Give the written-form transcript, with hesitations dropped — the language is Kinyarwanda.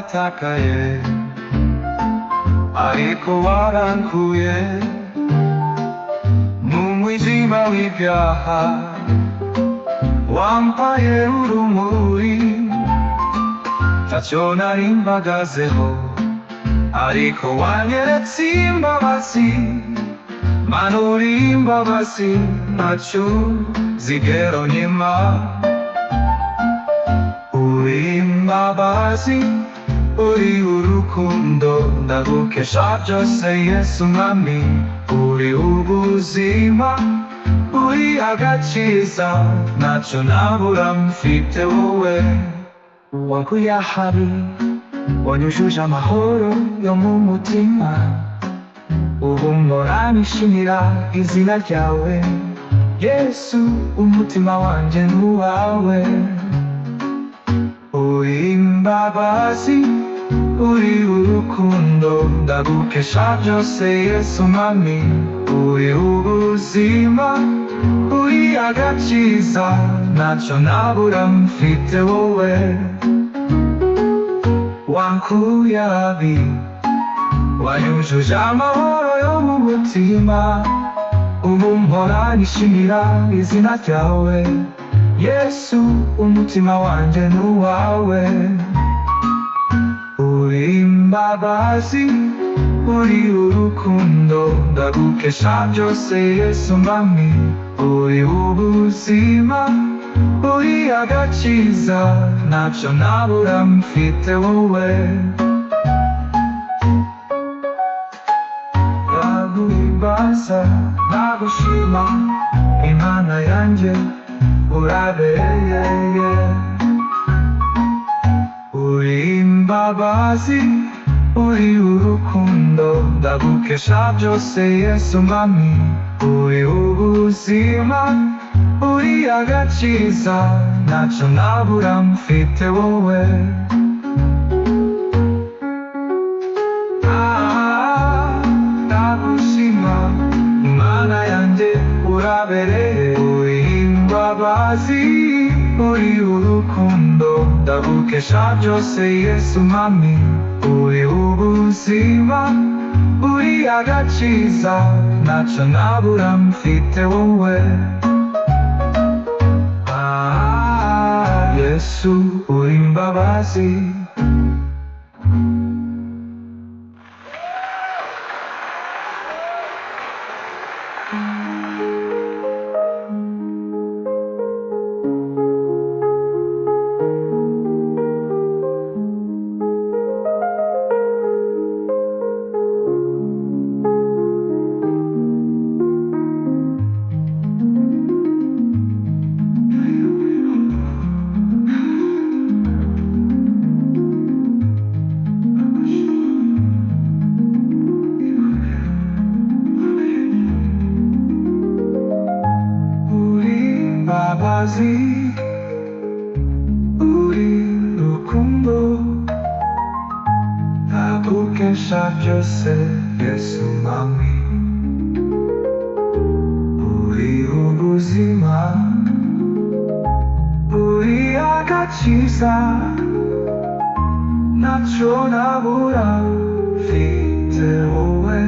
atakaye ariko warankuye mu mwijima w'ibyaha, wampaye urumuri ntacyo nari mbagazeho, ariko wanyeretse imbabazi, manura imbabazi ntacyo zigera nyima. Uri imbabazi, uri urukundo, ndagukesha byose Yesu mwami. Uri ubuzima, uri agakiza, ntacyo nabura mfite wowe. Wankuye ahabi, wanyujuje amahoro yo mu mutima, ubu mpora nishimira izina ryawe Yesu, umutima wanjye ni uwawe. Uri imbabazi, uri urukundo, ndagukesha byose Yesu mwami. Uri ubuzima, uri agakiza, ntacyo nabura mfite wowe. Wankuye ahabi, wanyujuje amahoro yo mu mutima, ubu mpora nishimira izina ryawe Yesu, umutima wanjye ni uwawe. Uri imbabazi, uri urukundo, ndagukesha byose Yesu mwami. Uri ubuzima, uri agakiza, ntacyo nabura mfite wowe. Ndaguhimbaza, ndagushima, Imana yanjye urabereye. Uri imbabazi, uri urukundo, ndagukesha byose Yesu mwami. Uri ubuzima, uri agakiza, ntacyo nabura mfite wowe. Ndagushima, Imana yanjye urabereye. Uri imbabazi, uri urukundo, ndagukesha byose Yesu mwami. Uri ubuzima, uri agakiza, ntacyo nabura mfite wowe. Yesu, uri imbabazi. Imbabazi, uri urukundo, ndagukesha byose Yesu mwami. Uri ubuzima, uri agakiza, ntacyo nabura mfite wowe.